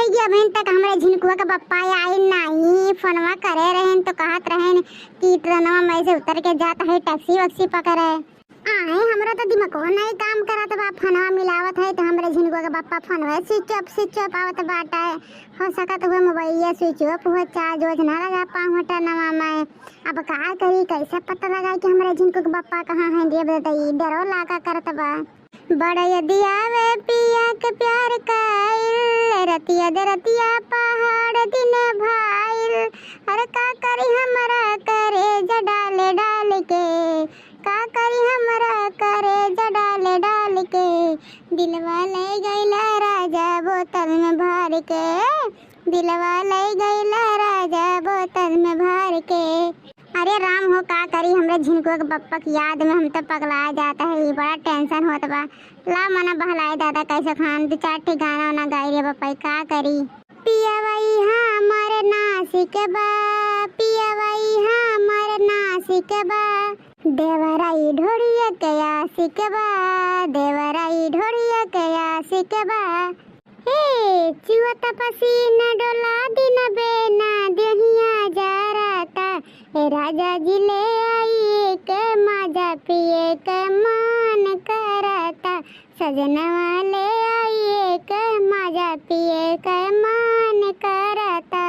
हो गया अभी तक हमारे झिनकुआ का पप्पा आई नहीं। फोनवा करे रहे तो कहत रहे कि ट्रेनवा में से उतर के जाता है, टैक्सी वैक्सी पकड़े आए। हमरा तो दिमाग नहीं काम करत बा। फोनवा मिलावत है तो हमारे झिनकुआ का पप्पा फोनवा स्विच ऑफ आवत बाटा है। हो सकत हुआ मोबाइल स्विच ऑफ हुआ, चार्ज वोज ना लगा पाऊँ ट्रेनवा में। अब का करी, कैसे पता लगा कि हमारे झिनकुआ का पप्पा कहाँ है? ये बताइए, डरो लागा करत बा। बड़ा यदि आवे पिया के प्यार काइल, रतिया दे रतिया पहाड़ दिन भाइल। अरे का करी हमरा करे ज डाले डाल के, का करी हमरा करे ज डाले डाल के। दिलवा ले गईला राजा बोतल में भर के, दिलवा ले गईला राजा बोतल में भर के। अरे राम हो का करी, हमरे झिनकुआ के पप्पा की याद में हम तो पगला जाता है। बड़ा टेंशन होता बा। ला मना बहलाए दादा कैसे खान दो चार गाना वाना गाई रे पप्पा, का करी। पिया वही हमारे नासिक बा, पिया वही हमारे नासिक बा। देवराई ढोड़िया के आशिक बा, देवराई ढोड़िया के आशिक बा। हे चुवता पसीना डोला दिन बेना देहिया जा रहता। ए राजा जी ले आइए के मजा पिए के मन करता। सजनवा ले आइए के मजा पिए के मन करता।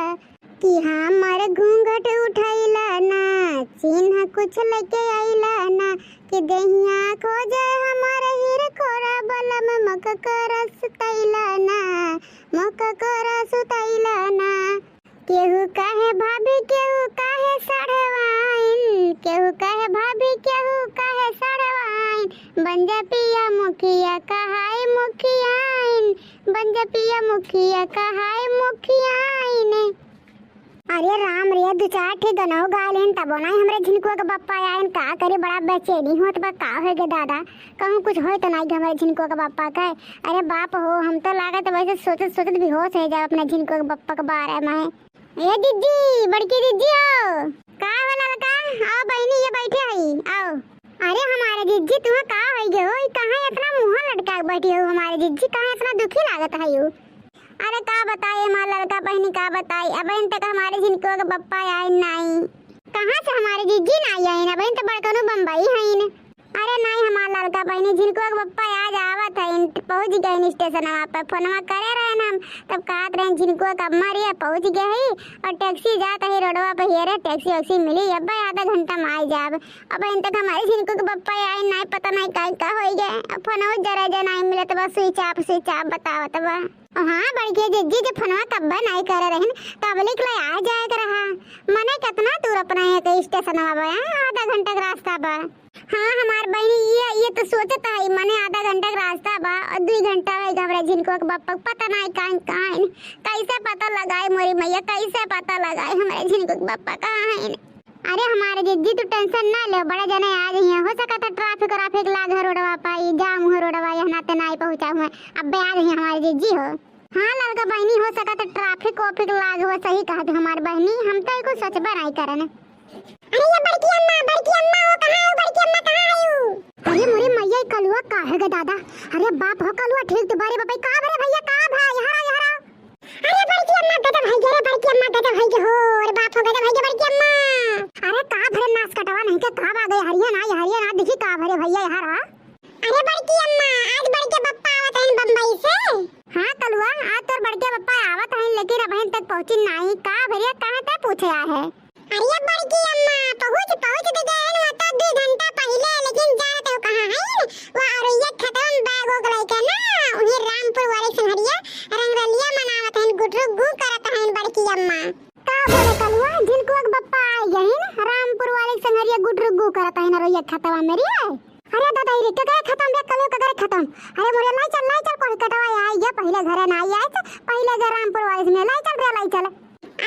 कि हमर घूंघट उठैला ना, चिन्ह कुछ लेके आइला ना। कि देहिया खोजे हमारे हीर खोरा बलम मक कर सुतैला ना, मक कर सुतैला ना। केहू कहे भाभी केहू कहे सड़वाइन, केहू कहे भाभी केहू कहे सड़वाइन। बंजा पिया मुखिया कहाई मुखियाइन, बंजा पिया मुखिया कहाई मुखियाइन। अरे राम रे दो चार ठे गनौ गालेन तब ना हमरे झिनकुआ के पप्पा आइन। का करे, बड़ा बेचैनी होत बा। का हो गे दादा, कहूँ कुछ होय तो नहीं हमारे झिनकुआ के पप्पा का। अरे बाप हो, हम तो लागत वैसे सोचत सोचत भी होश है जा अपने झिनकुआ के पप्पा के बारे में। ए दीदी, बड़की दीदी आओ। का वाला का आओ बहनी, ये बैठे हई आओ। अरे हमारे जीजी तुम्हें का होई गे हो? कहां इतना मुंह लटका के बैठी हो हमारे जीजी? कहां इतना दुखी लागत है यू? अरे का बताइए मां लड़का बहनी, का बताई। अब इन तक हमारे झिनकुआ के पप्पा आए नहीं। कहां से हमारे जीजी नहीं आए? अब इन तो बड़कनो बम्बई है। अरे नहीं, हमारा लड़का बहनी झिनकुआ के पप्पा आज आवत है। पहुंच गए स्टेशन पे। फोनवा करे रहे ना हम, तब कहत रहे झिनकुआ का मरिया पहुंच गए है और टैक्सी जात है रोडवा पे। हेरे टैक्सी वैक्सी मिली, अब आधा घंटा में आई जाब। अब इन तक हमारे झिनकुआ के पप्पा आए नहीं, पता नहीं का हो गए। फोनवा जरा जा नहीं मिले तो बस स्विच ऑफ बतावत बा। हाँ बड़के जीजी के फोनवा कब नहीं करे रहन, तबलिक ले आ जाए कर रहा। मने कितना दूर अपना है स्टेशन बा, आधा घंटा का रास्ता बा। हाँ हमार बहनी ये तो सोचता है मने आधा घंटा का रास्ता बा और 2 घंटा है घबरा झिनकुआ के पप्पा पता नहीं कहां कैसे पता लगाए मोरी मैया, कैसे पता लगाए हमारे झिनकुआ के पप्पा कहां है। अरे हमारे जीजी तो टेंशन ना ले, बड़े जने आ गई हैं। हो सका तो ट्रैफिक लाग रोडवा पाई जाम हो रोडवा, यहाँ ते नहीं पहुंचा हुआ। अब आ गई हमारे जीजी हो। हाँ लड़का बहनी, हो सका तो ट्रैफिक लाग हुआ। सही कहा तो हमारे बहनी, हम तो कुछ सोचबा नहीं करन। अरे ये बड़की अम्मा हो, कहां हो बड़की अम्मा, कहां आयु? अरे मोरी मैया कलुआ का है गे दादा। अरे बाप हो कलुआ ठीक तो बारे बाप का भरे भैया का भाई हरा। अरे बड़की अम्मा गदा भाई गे, बड़की अम्मा गदा भाई गे हो। अरे बाप हो गदा भाई गे बड़की अम्मा। अरे का भरे नास कटवा नहीं के का आ गए हरिया ना देखी का भरे भैया हरा। अरे बड़की अम्मा आज बड़के पप्पा आवत हैं बम्बई से। हां कलुआ आज तो बड़के पप्पा आवत हैं, लेकिन अब तक पहुंची नहीं। का भैया कहां तक पूछे आ है? अरे बड़की अम्मा पहुंच तो गए हैं तो 2 घंटा पहले, लेकिन जानते हो कहां है? वो औरैया खत्म बैग हो गए के ना, उन्हें रामपुर वाले संहरिया रंगरलिया मनावत हैं, गुटरू गु करत हैं बड़की अम्मा। का बोले कलुआ, झिनकुआ के पप्पा आ गए हैं रामपुर वाले संहरिया गुटरू गु करत हैं औरैया खत्म मेरी है। अरे दादा रे के खत्म बे कलुआ के खत्म। अरे मोरे लाई चल कोई कटवा आई गया पहले घरे ना आई तो पहले घर रामपुर वाले में लाई चल।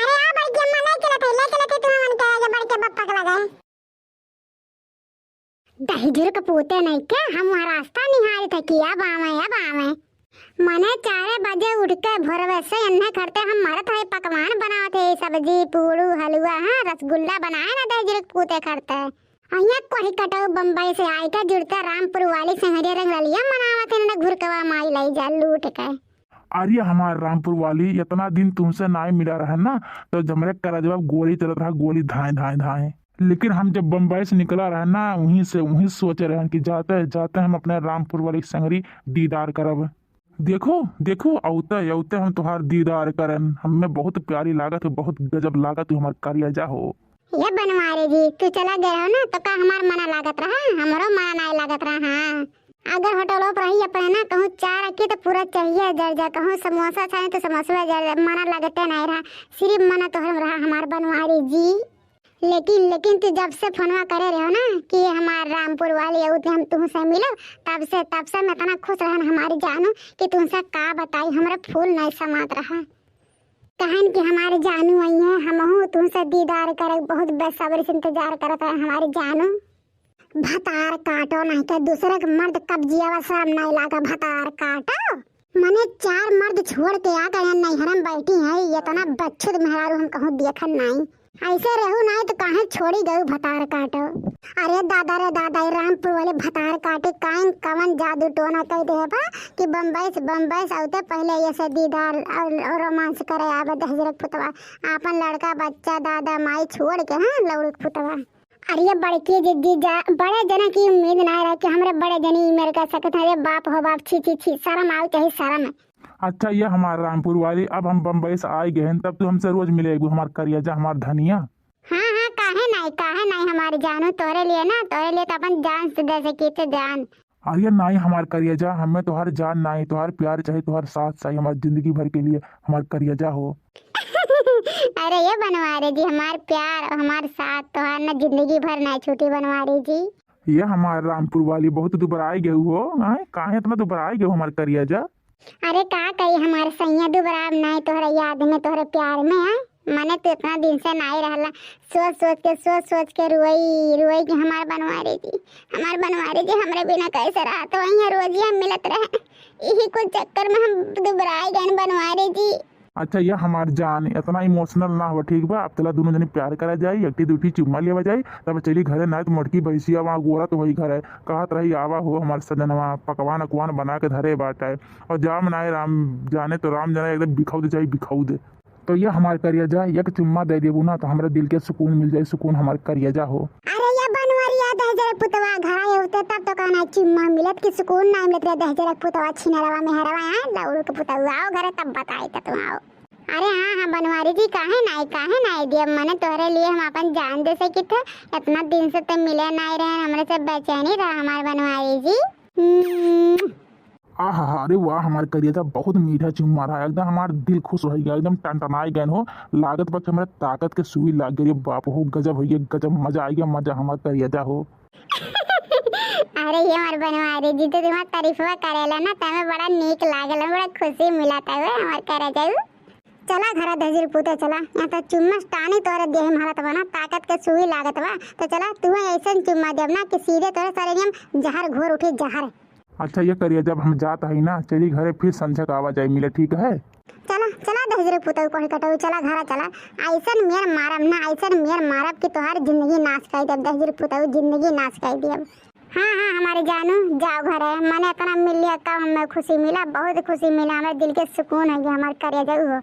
अरे आ बड़की अम्मा लाई चलत तुम मन कहेगा बड़के पप्पा के लगाए दहीजुर के पूते नहीं के हम रास्ता निहारे थे कि अब आवे मने 4 बजे उठ के भोरवे से अन्ना करते हम मरत है पकवान बनाते सब्जी पूड़ू हलवा रसगुल्ला बनाए ना दहीजुर के पूते करते अहिया कोई कटो बम्बई से आए के जुड़ते रामपुर वाली संहरिया रंग लिया मनावत है ना घुरकवा माई लाई जा लूट के अरे हमारे रामपुर वाली, इतना दिन तुमसे ना ही मिला रहा ना, तो जमरे करा जवाब गोली चलत रहा, गोली धाए धाए धाए। लेकिन हम जब बम्बई से निकला रहे ना, वहीं सोचे रहे कि जाते जाते हम अपने रामपुर वाली संगरी दीदार करब। देखो देखो, औते औते हम तुम्हार दीदार करन, हमें बहुत प्यारी लागत, बहुत गजब लागत, तू हमार करिया हो। ये बनवारी जी, तू चला गया हो ना तो का हमार मना लागत रहा, हमरो मना नहीं लागत रहा। हाँ, अगर होटलों पर रही अपने ना कहूँ चार रखी तो पूरा चाहिए जर जा, कहूँ समोसा चाहिए तो समोसा जर, मना लगते नहीं रहा, सिर्फ मना तो हम रहा हमार बनवारी जी। लेकिन तू जब से फोनवा करे रहे हो ना कि हमार रामपुर वाली औरत हम तुमसे मिलो, तब से मैं इतना खुश रहन हमारी जानू कि तुमसे का बताई, हमारे फूल नहीं समात रहा। कहन कि हमारे जानू आई है, हम तुमसे दीदार करे बहुत बेसब्री से इंतजार करत है हमारी जानू। भतार काटो नहीं के दूसरे के मर्द कब्जिया शर्म नहीं लागा, भतार काटो मने 4 मर्द छोड़ के आ गए नहीं हरम बैठी है, ये तो ना बच्छुद मेहरारू हम कहूँ देखन नहीं, ऐसे रहू नहीं तो कहाँ छोड़ी गई भतार काटो। अरे दादा रे दादा, रामपुर वाले भतार काटे काइन कवन जादू टोना कह दे बा कि बम्बई से आते पहले ये से दीदार और रोमांस करे आवे दहजरक पुतवा, आपन लड़का बच्चा दादा माई छोड़ के हाँ लौड़क पुतवा। अरे बड़की जिद्दी जा, बड़े जना की उम्मीद ना रहे कि हमरे बड़े जनी मेरे का सकत है, बाप हो बाप, छी छी छी, शर्म आओ चाहिए शर्म। अच्छा ये हमारे रामपुर वाली, अब हम बम्बई से आए गए हैं, तब तो हमसे रोज मिलेगी हमार करिया, हमार धनिया। हाँ काहे नहीं हमारे जानू, तोरे लिए ना, तोरे लिए तो अपन जान से जैसे की तो जान। अरे नहीं हमार करिया, हमें तुम्हार जान नहीं, तुम्हार प्यार चाहिए, तुम्हार साथ चाहिए हमारी जिंदगी भर के लिए, हमार करिया हो। अरे ये बनवारी जी, हमार प्यार और हमार साथ तोहार ना जिंदगी भर नहीं छूटी बनवारी जी। ये हमारे रामपुर वाली बहुत दुबराई गए हो, काहे इतना दुबराई गए हो हमार करिया। अरे का कही हमारे सैया दुबराब नहीं, तोहरे याद में तोहरे प्यार में है, मैंने तो इतना दिन से नहीं रहला, सोच के रुई कि हमार बनवारी जी हमरे बिना कैसे रहा, तो वहीं रोज ही हम मिलत रहे, यही कुछ चक्कर में हम दुबराई गए बनवारी जी। अच्छा ये हमार जान, इतना इमोशनल ना हो, ठीक बा, अब चला दोनों जने प्यार करा जाए, एकटी दूठी चुम्मा लिया जाए, तब चली घरे, ना तो मोटकी भैंसिया वहाँ गोरा तो वही घर है, कहत रही आवा हो हमार सजनवा, पकवान अकवान बना के धरे बाटे, और जाम ना राम जाने तो राम जाने, एकदम बिखाऊ दे जाए बिखाऊ दे। तो ये हमार करिया जा, एक चुम्मा दे देबू ना तो हमारे दिल के सुकून मिल जाए, सुकून हमार करिया हो। अरे ये बनवारी याद है जरा पुतवा घरा होते तब तो कहना चुम्मा मिलत कि सुकून ना मिलत रे, दह जरा पुतवा छिनरवा मेहरवा है लौड़ू के पुतवा आओ घरे तब बताई त तुम आओ। अरे हाँ बनवारी जी, काहे नहीं दिया मने तोहरे लिए, हम अपन जान दे सके थे, इतना दिन से तो मिले नहीं रहे, हमरे से बेचैनी रहा हमारे बनवारी जी। आहा अरे वाह, हमारे करिया बहुत मीठा चुम्मा रहा, एकदम हमारा दिल खुश हो गया, एकदम टनटनाई गए हो, लागत पर हमारे ताकत के सुई लाग गई, बाप हो गजब हो गजब, मजा आई गया, मजा हमारे करिया हो। अरे ये हमारे बनवारी जी तो तुम्हारी तारीफवा करेला ना, तमे बड़ा नीक लागल, बड़ा खुशी मिलता है हमारे करे चला घरा दहजर पुते चला, यहाँ तो चुम्मा टानी तोरे देह मारत बना, ताकत के सुई लागत बा, तो चला तुम्हें ऐसा चुम्मा देव ना कि सीधे तोरे शरीर में जहर घोर उठे जहर। अच्छा ये करिए, जब हम जाता है ना चली घरे, फिर संझा का आवाजाई मिले, ठीक है। चला दहजरे पुतौ कोई कटौ, चला घरा चला, ऐसन मेर मारब ना, ऐसन मेर मारब कि तोहार जिंदगी नाश कर देब, दहजरे पुतौ जिंदगी नाश कर देब। हाँ हमारे जानू जाओ घरे, मैंने इतना मिल लिया, कब हमें खुशी मिला, बहुत खुशी मिला, हमारे दिल के सुकून है कि हमारे करिया जाऊ हो।